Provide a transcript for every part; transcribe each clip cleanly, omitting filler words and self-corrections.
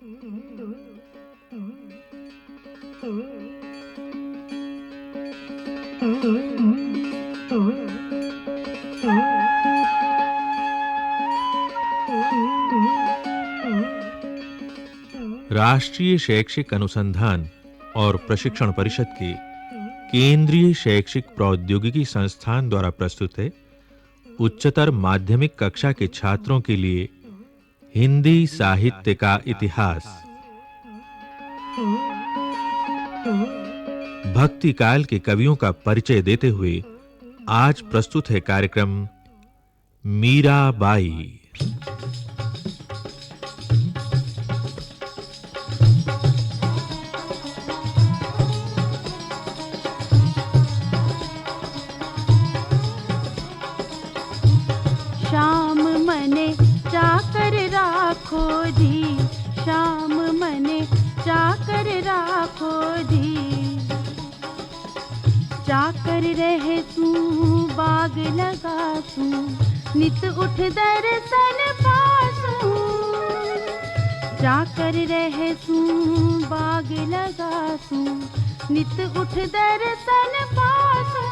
राष्ट्रीय शैक्षिक अनुसंधान और प्रशिक्षण परिषद के केंद्रीय शैक्षिक प्रौद्योगिकी संस्थान द्वारा प्रस्तुत है उच्चतर माध्यमिक कक्षा के छात्रों के लिए हिंदी साहित्य का इतिहास। भक्ति काल के कवियों का परिचय देते हुए आज प्रस्तुत है कार्यक्रम मीराबाई। श्याम मने चाकर राखो जी, श्याम मने चाकर राखो जी। चाकर रहे तू बाग लगासू, नित उठ दर्शन पासू। चाकर रहे तू बाग लगासू, नित उठ दर्शन पासू।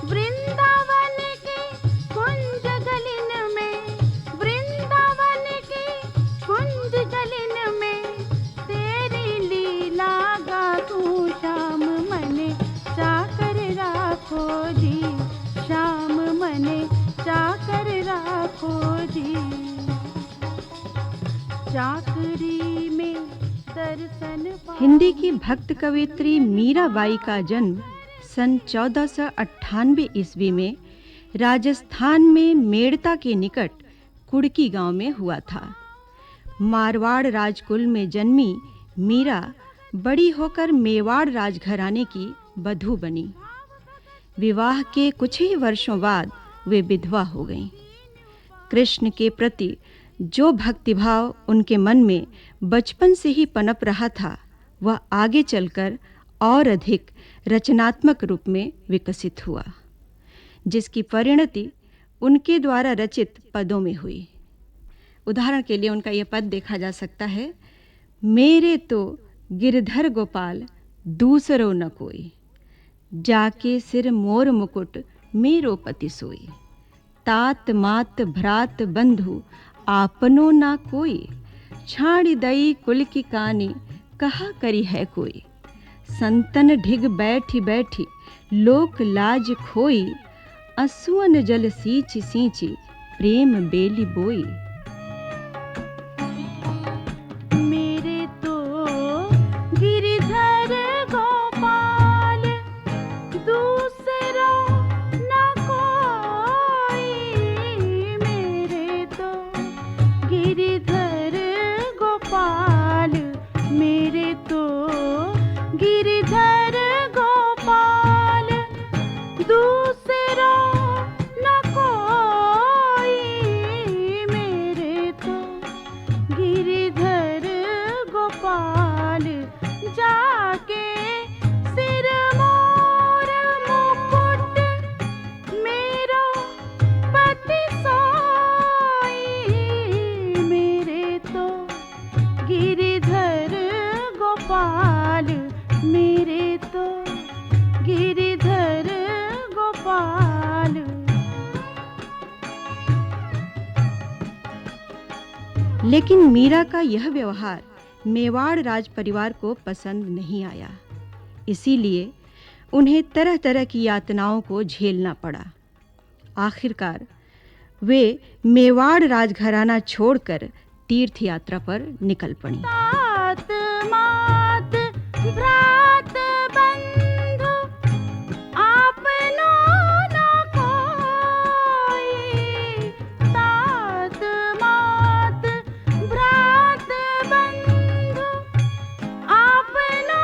वृंदावन की कुंज गलिन में, वृंदावन की कुंज गलिन में, तेरी लीला गातू। श्याम मने चाकर राखो जी, श्याम मने चाकर राखो जी। चाकरी में दर्शन। हिंदी की भक्त कवयित्री मीराबाई का जन्म सन 1498 ईस्वी में राजस्थान में मेड़ता के निकट कुड़की गांव में हुआ था। मारवाड़ राजकुल में जन्मी मीरा बड़ी होकर मेवाड़ राजघराने की वधू बनी। विवाह के कुछ ही वर्षों बाद वे विधवा हो गईं। कृष्ण के प्रति जो भक्तिभाव उनके मन में बचपन से ही पनप रहा था, वह आगे चलकर और अधिक रचनात्मक रूप में विकसित हुआ, जिसकी परिणति उनके द्वारा रचित पदों में हुई। उदाहरण के लिए उनका यह पद देखा जा सकता है, मेरे तो गिरधर गोपाल दूसरो न कोई, जाके सिर मोर मुकुट मेरो पति सोई। तात मात भ्रात बंधु आपनो ना कोई, छाड़ी दई कुल की कानी कहा करी है कोई। संतन ढिग बैठी बैठी लोक लाज खोई, असुअन जल सींची सींची प्रेम बेली बोई। मेरे तो गिरिधर गोपाल दूसरो न कोई, मेरे तो गिरिधर गोपाल, मेरे तो गिरिधर गोपाल दूसरो न कोई। मेरे तो गिरिधर गोपाल, जाके सिर मोर मुकुट मेरो पति सोई। मेरे तो गिरिधर गोपाल, मेरे तो गिरिधर गोपाल। लेकिन मीरा का यह व्यवहार मेवाड़ राज परिवार को पसंद नहीं आया। इसीलिए उन्हें तरह-तरह की यातनाओं को झेलना पड़ा। आखिरकार वे मेवाड़ राजघराना छोड़कर तीर्थ यात्रा पर निकल पड़ी। तात मात भ्रात बंधु आपनो न कोई। तात मात भ्रात बंधु आपनो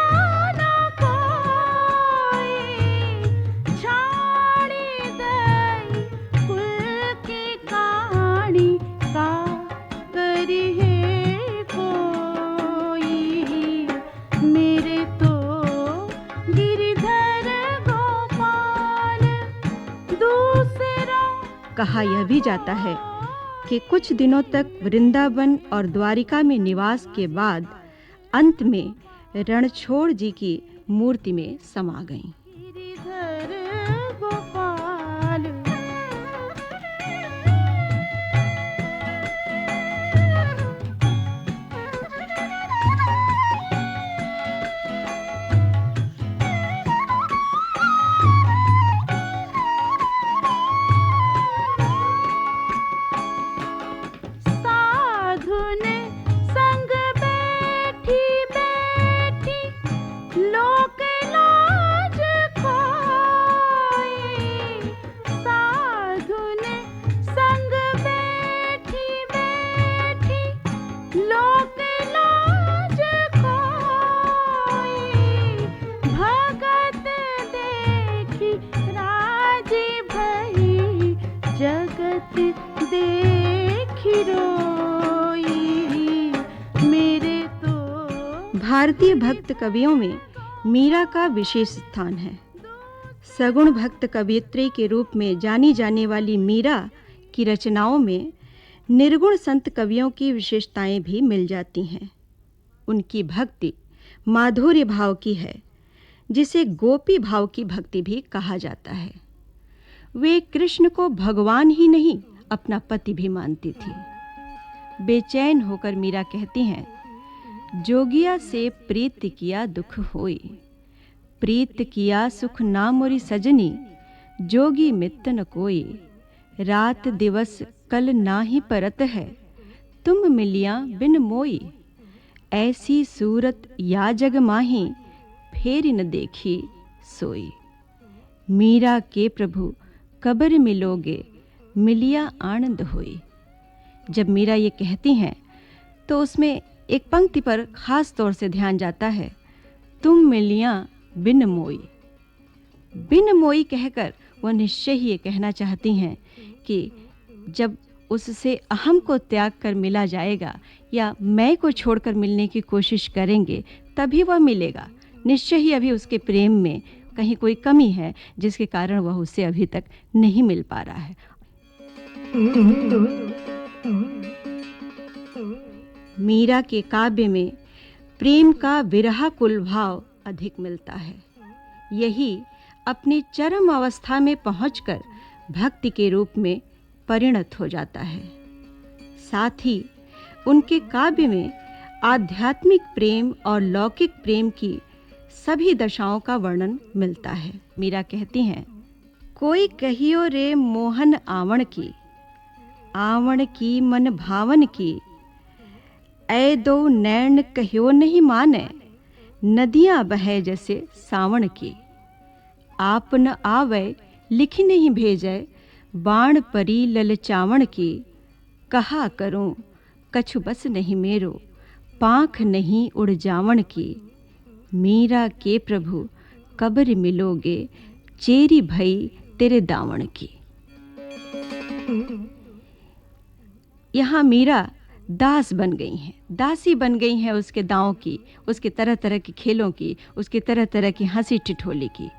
न कोई। छाड़ी दई कुल की कहानी का करी है कोई। मेरे तो गिरिधर गोपाल दूसरा। कहा यह भी जाता है के कुछ दिनों तक वृंदावन और द्वारिका में निवास के बाद अंत में रणछोड़ जी की मूर्ति में समा गईं। गिरिधर गोपाल साधु ने संग बैठी बैठी लोक लाज खोई। साधु ने संग बैठी बैठी लोक लाज खोई। भगत देखी राजी भई जगत देखी रोई। मेरे तो भारतीय भक्त कवियों में मीरा का विशेष स्थान है। सगुण भक्त कवियत्री के रूप में जानी जाने वाली मीरा की रचनाओं में निर्गुण संत कवियों की विशेषताएं भी मिल जाती हैं। उनकी भक्ति माधुर्य भाव की है, जिसे गोपी भाव की भक्ति भी कहा जाता है। वे कृष्ण को भगवान ही नहीं, अपना पति भी मानती थी। बेचैन होकर मीरा कहती हैं, जोगिया से प्रीत किया दुख होई, प्रीत किया सुख ना मोरी सजनी, जोगी मित्त न कोई। रात दिवस कल ना ही परत है, तुम मिलिया बिन मोई। ऐसी सूरत या जग माही, फेर न देखी सोई। मीरा के प्रभु कबर मिलोगे, मिलिया आनंद होई। जब मीरा ये कहती हैं तो उसमें एक पंक्ति पर खास तौर से ध्यान जाता है, तुम मिलिया बिन मोई। बिन मोई कहकर वह निश्चय ही ये कहना चाहती हैं कि जब उससे अहम को त्याग कर मिला जाएगा या मैं को छोड़कर मिलने की कोशिश करेंगे तभी वह मिलेगा। निश्चय ही अभी उसके प्रेम में कहीं कोई कमी है जिसके कारण वह उससे अभी तक नहीं मिल पा रहा है। मीरा के काव्य में प्रेम का विरहाकुल भाव अधिक मिलता है। यही अपनी चरम अवस्था में पहुंचकर भक्ति के रूप में परिणत हो जाता है। साथ ही उनके काव्य में आध्यात्मिक प्रेम और लौकिक प्रेम की सभी दशाओं का वर्णन मिलता है। मीरा कहती हैं, कोई कहियो रे मोहन आवण की मन भावन की। ऐ दो नैन कहियो नहीं माने, नदियां बहे जैसे सावन की। आप न आवे लिखी नहीं भेजे, बाण परी ललचावण की। कहा करूं कछु बस नहीं मेरो, पाँख नहीं उड़ जावण की। मीरा के प्रभु कब्र मिलोगे, चेरी भई तेरे दावण की। यहाँ मीरा दास बन गई हैं, दासी बन गई हैं उसके दांव की, उसके तरह तरह के खेलों की, उसके तरह तरह की हंसी ठिठोली की।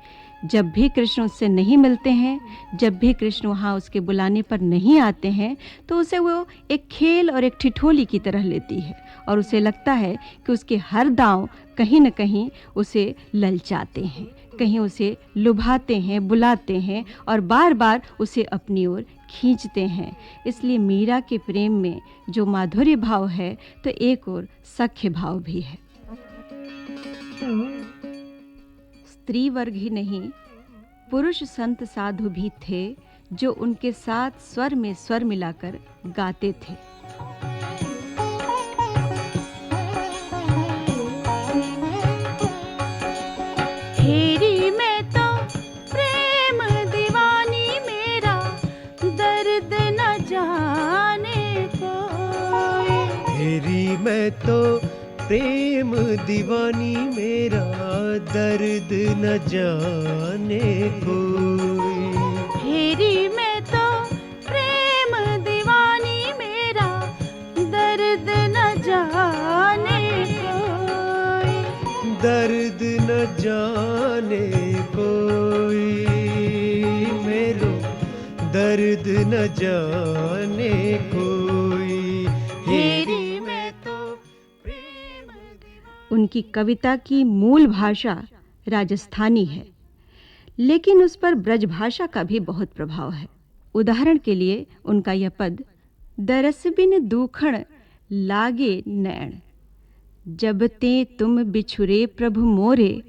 जब भी कृष्ण उससे नहीं मिलते हैं, जब भी कृष्ण वहाँ उसके बुलाने पर नहीं आते हैं, तो उसे वो एक खेल और एक ठिठोली की तरह लेती है और उसे लगता है कि उसके हर दांव कहीं न कहीं उसे ललचाते हैं, कहीं उसे लुभाते हैं, बुलाते हैं और बार बार उसे अपनी ओर खींचते हैं। इसलिए मीरा के प्रेम में जो माधुर्य भाव है तो एक और सख्य भाव भी है। स्त्री वर्ग ही नहीं, पुरुष संत साधु भी थे जो उनके साथ स्वर में स्वर मिलाकर गाते थे। हेरी में तो प्रेम दीवानी मेरा, दर्द न जाने कोई। हेरी मैं तो प्रेम दीवानी मेरा, दर्द न जाने कोई। हेरी में तो प्रेम दीवानी मेरा, दर्द न जाने कोई। दर्द न जाने कोई मेरो, दर्द न जाने कोई। उनकी कविता की मूल भाषा राजस्थानी है, लेकिन उस पर ब्रज भाषा का भी बहुत प्रभाव है। उदाहरण के लिए उनका यह पद, दरस बिन दूखण लागे नैण, जब ते तुम बिछुरे प्रभु मोरे,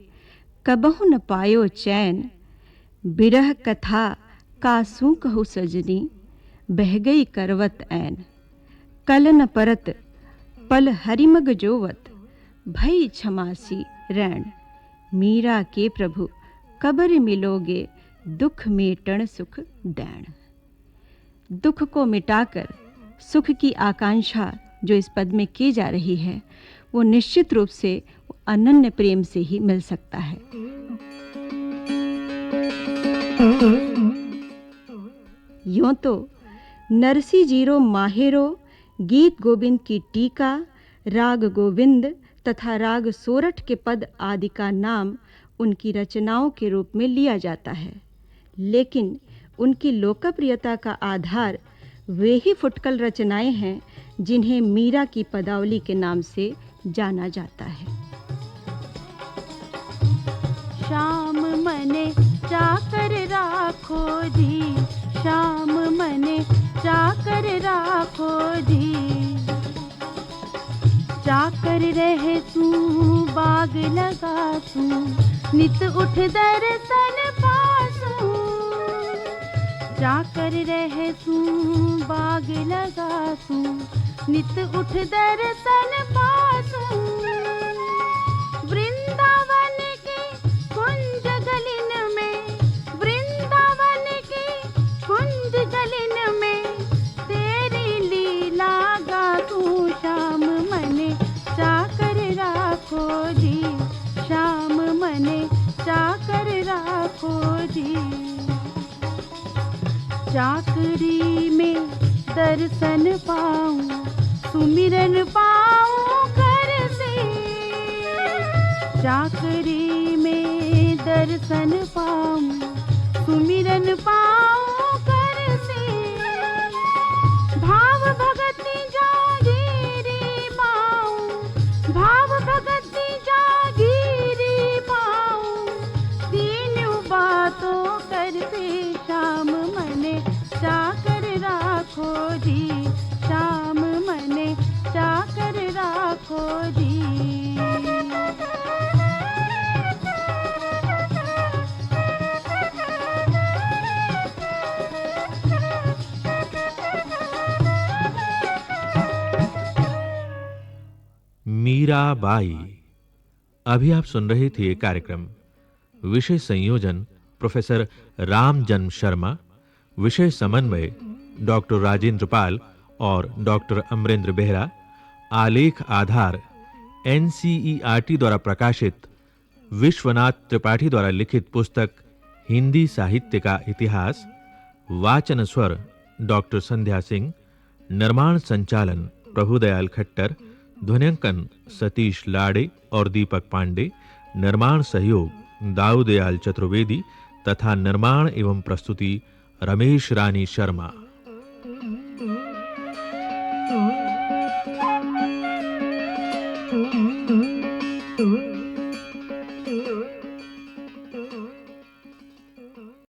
कबहु न पायो चैन, बिरह कथा कासू कहु सजनी, बह गई करवत ऐन, कल न परत पल हरिमग जोवत, भई क्षमासी रैण, मीरा के प्रभु कबर मिलोगे, दुख मेटण सुख दैन। दुख को मिटाकर सुख की आकांक्षा जो इस पद में की जा रही है, वो निश्चित रूप से अनन्य प्रेम से ही मिल सकता है। यूं तो नरसी जीरो माहेरो गीत गोविंद की टीका, राग गोविंद तथा राग सोरठ के पद आदि का नाम उनकी रचनाओं के रूप में लिया जाता है, लेकिन उनकी लोकप्रियता का आधार वे ही फुटकल रचनाएं हैं जिन्हें मीरा की पदावली के नाम से जाना जाता है। श्याम मने चाकर राखो जी, श्याम मने चाकर राखो जी, चाकर रहे तू बाग लगा तू, नित उठ दर्शन पासू, चाकर रहे तू बाग लगा तू, नित उठ दर्शन पासू, वृंदावन की कुंज गलिन में, वृंदावन की कुंज गलिन में, तेरी लीला गातू, श्याम मने चाकर राखो जी, श्याम मने चाकर राखो जी, चाकरी में दर्शन पाऊं, सुमिरन पाऊं घर से, चाकरी में दर्शन पाऊं, सुमिरन पाऊं घर से, भाव भगति जागीरी पाऊं, भाव भगति जागीरी पाऊं, तीनों बातों करते श्याम मने चाकर राखो जी, श्याम मने चाकर राखो जी। मीराबाई। अभी आप सुन रहे थे ये कार्यक्रम। विषय संयोजन प्रोफेसर रामजन्म शर्मा, विषय समन्वय डॉक्टर राजेंद्र पाल और डॉक्टर अमरेंद्र बेहरा, आलेख आधार NCERT द्वारा प्रकाशित विश्वनाथ त्रिपाठी द्वारा लिखित पुस्तक हिंदी साहित्य का इतिहास, वाचन स्वर डॉक्टर संध्या सिंह, निर्माण संचालन प्रभुदयाल खट्टर, ध्वन्यांकन सतीश लाड़े और दीपक पांडे, निर्माण सहयोग दाऊदयाल चतुर्वेदी तथा निर्माण एवं प्रस्तुति रमेश रानी शर्मा।